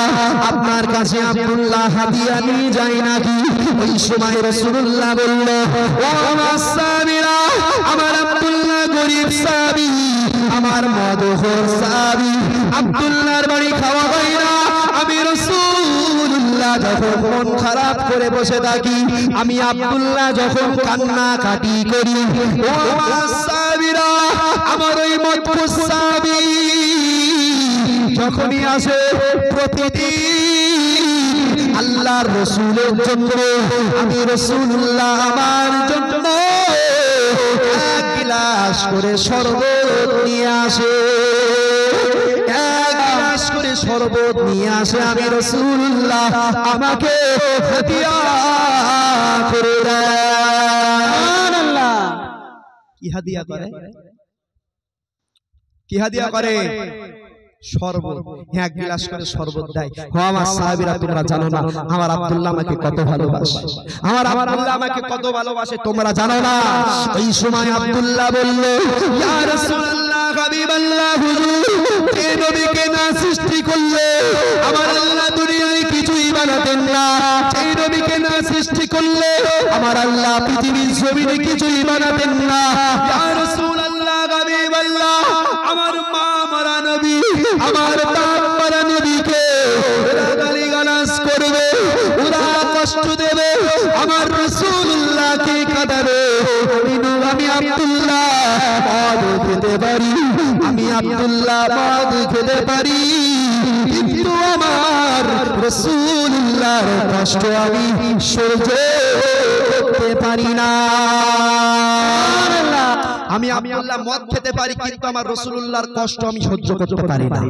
আপনার কাছে আব্দুল্লাহ হাদিয়া নিয়ে যায় নাকি? ওই সময় রাসূলুল্লাহ বলল, ও আমার সাহাবীরা, আমার আব্দুল্লাহ গরীব সাহাবী, আমার মদখোর সাহাবী, আব্দুল্লাহর বাড়ি খাওয়া হয় না। আমি রাসূলুল্লাহ যখন মন খারাপ করে বসে থাকি, আমি আব্দুল্লাহ যখন কান্নাকাটি করি, ও আমার সাহাবীরা, আমার ওই মদখোর সাহাবী যখনই আসে প্রতিদিন আল্লাহর রাসূলের জন্য আমি রাসূলুল্লাহ আমার জন্য এক গ্লাস করে শরবত নিয়ে আসে, এক গ্লাস করে শরবত নিয়ে আসে। আমি রাসূলুল্লাহ আমাকে হাদিয়া করে দেয়। সুবহানাল্লাহ। কি হাদিয়া করে? কি হাদিয়া করে? শরবত, এক গ্লাস করে শরবত দেয়। ও আমার সাহাবীরা, তোমরা জানো না আমার আব্দুল্লাহ আমাকে কত ভালোবাসে, আমার আব্দুল্লাহ আমাকে কত ভালোবাসে, তোমরা জানো না? এই সময় আব্দুল্লাহ বলল, ইয়া রাসূলুল্লাহ, হাবিবাল্লাহ, হুজুর, যে নবীকে না সৃষ্টি করলে আমার আল্লাহ দুনিয়ায় কিছুই বানাতেন না, যে নবীকে না সৃষ্টি করলে আমার আল্লাহ পৃথিবীর জমিনে কিছুই বানাতেন না। ইয়া রাসূলুল্লাহ, হাবিবাল্লাহ, আমার মা মারা নবী, আমার বাপ মারা নবীকে ওরা গালিগালাজ করবে, ওরা কষ্ট দেবে, আমার রাসূলুল্লাহকে কাঁদাবে। আমি আব্দুল্লাহ মদ খেতে পারি, আমি আব্দুল্লাহ মদ খেতে পারি, কিন্তু আমার রাসূলুল্লাহর কষ্ট আমি সহ্য করতে পারি না। আমি আব্দুল্লাহ মদ খেতে পারি, কিন্তু আমার রাসূলুল্লাহর কষ্ট আমি সহ্য করতে পারি না।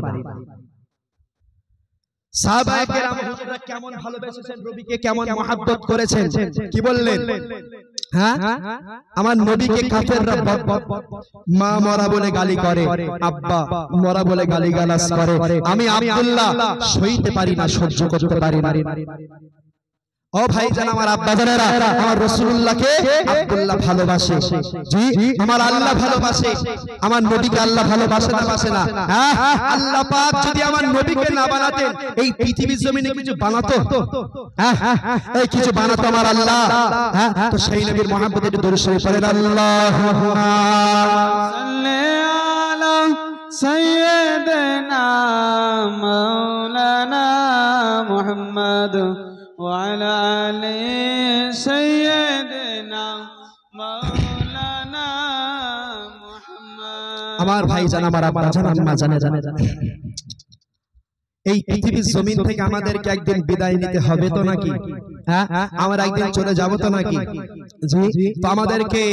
সাহাবায়ে কেরাম হুজুররা কেমন ভালোবেসেছেন নবীকে, কেমন মহব্বত করেছেন, কি বললেন? হ্যাঁ, আমার নবীকে কাফেররা মা মরা বলে গালি করে, আব্বা মরা বলে গালিগালাজ করে, আমি আব্দুল্লাহ সইতে পারি না, সহ্য করতে পারি না। ও ভাইজান, আমার আব্বা জানেরা, আমার রাসূলুল্লাহকে আব্দুল্লাহ ভালোবাসে। জি, আমার আল্লাহ ভালোবাসে। আমার নবীকে আল্লাহ ভালোবাসে না, বাসে না? হ্যাঁ, আল্লাহ পাক যদি আমার নবীকে না বানাতেন এই পৃথিবীর জমিনে কিছু বানাতো? হ্যাঁ, এই কিছু বানাতো আমার আল্লাহ? হ্যাঁ, তো সেই নবীর মহব্বতে একটু দরুদ শরীফ পড়েন। আল্লাহুম্মা সাল্লি আলা সাইয়্যিদিনা মাওলানা মুহাম্মদ وعلى آل سيدنا مولانا محمد। আমার ভাইজান, আমার আব্বা জান, আম্মা জানে, এই পৃথিবীর জমিন থেকে আমাদেরকে একদিন বিদায় নিতে হবে তো নাকি? হ্যাঁ, আমরা একদিন চলে যাব তো নাকি? জি, তো আমাদেরকে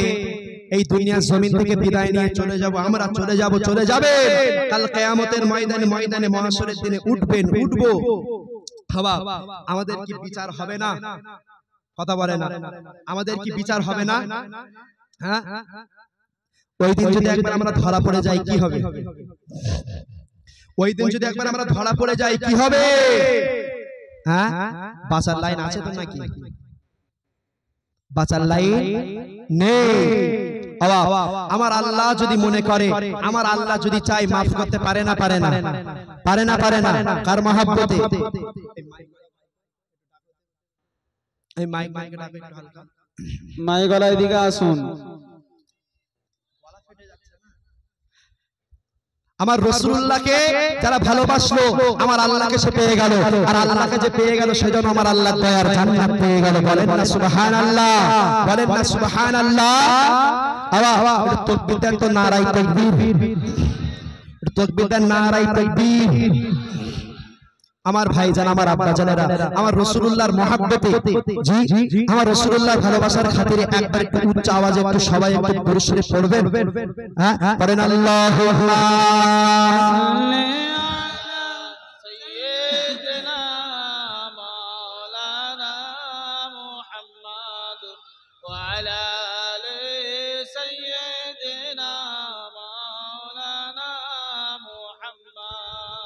এই দুনিয়ার জমিন থেকে বিদায় নিয়ে চলে যাব, আমরা চলে যাব, চলে যাবে কাল কিয়ামতের ময়দানে মহাশরের দিনে উঠবো। বাবা, আমাদের কি বিচার হবে না? কথা বলে না, আমাদের কি বিচার হবে না? হ্যাঁ, ওই দিন যদি একবার আমরা ধরা পড়ে যাই কি হবে? ওই দিন যদি একবার আমরা ধরা পড়ে যাই কি হবে? হ্যাঁ, বাঁচার লাইন আছে তো নাকি? বাঁচার লাইন নেই। আমার আল্লাহ যদি মনে করে, আমার আল্লাহ যদি চাই, মাফ করতে পারে না? পারে না? পারে না? পারে না? কার মহব্বতে? এই মাইক গলায় দিকে আসুন। আমার রাসূলুল্লাহকে যারা ভালোবাসলো আমার আল্লাহকে সে পেয়ে গেল, আর আল্লাহকে যে পেয়ে গেল সেজন্য আমার আল্লাহর দয়ার জান্নাত পেয়ে গেল। বলেন না সুবহানাল্লাহ, বলেন না সুবহানাল্লাহ। আওয়া তাকবীর দেন তো, নারায়ে তাকবীর, তাকবীর দেন, নারায়ে তাকবীর। আমার ভাইজান, আমার আব্বা জানেরা, আমার রাসূলুল্লাহর মহব্বতে, জি, আমার রাসূলুল্লাহর ভালোবাসার খাতিরে একবার একটু উচ্চ আওয়াজে একটু সবাই একটু দরুদ শরীফ পড়বেন। হ্যাঁ, পড়েন আল্লাহুম্মা সাল্লি আলা সাইয়্যিদিনা মাওলানা মুহাম্মদ ওয়া আলা আলি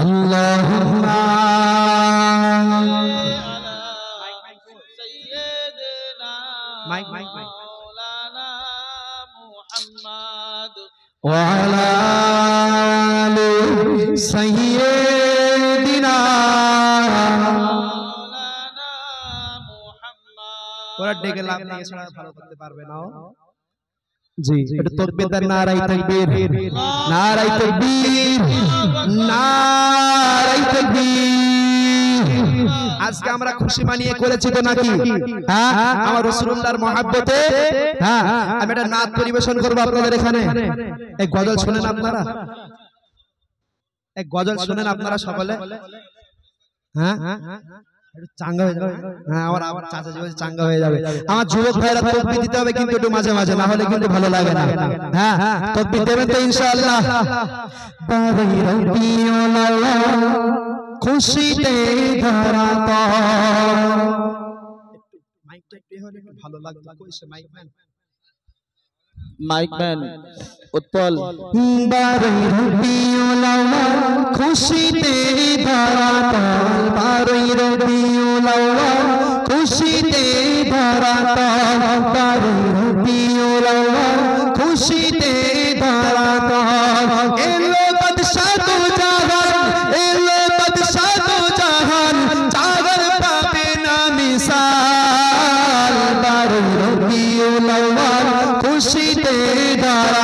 আল্লাহুম্মা মাওলানা মুহাম্মদ ওয়া আলা আলি সাইয়্যিদিনা মাওলানা মুহাম্মদ। ওরা ডেকে লাভ নেই, এছাড়া ভালো করতে পারবে না। জি একটু তাকবীর দেন, নারায়ে তাকবীর, নারায়ে তাকবীর, নারায়ে তাকবীর। আজকে আমরা খুশি মানিয়ে করেছি তো নাকি? হ্যাঁ, আমার রাসূলুল্লাহর মহব্বতে হ্যাঁ আমি একটা নাত পরিবেশন করব আপনাদের এখানে। এই গজল শুনেন আপনারা, এই গজল শুনেন আপনারা সকলে। হ্যাঁ একটু চাঙ্গা হয়ে যাবে। হ্যাঁ আমার চাচা জি বলছে চাঙ্গা হয়ে যাবে। আমার যুবক ভাইরা তাকবীর দিতে হবে কিন্তু একটু মাঝে মাঝে, না হলে কিন্তু ভালো লাগে না। হ্যাঁ তাকবীর দেবেন তো ইনশাআল্লাহ। বারে রবিউল আউয়াল খুশিতে ধরাতা। মাইকটা একটু হলে একটু ভালো লাগতো। কইছে Mike man, Mike man Utpal. বারে রবিউল আউয়াল খুশিতে ধরাতা, বারে রবিউল আউয়াল খুশিতে ধরাতা, বারে রবিউল আউয়াল খুশিতে ধরাতা। এলো বাদশা দু জাহান, এলো বাদশা দু জাহান, চাঁদের পাবে না মিসাল। বারে রবিউল আউয়াল খুশিতে ধরাতা।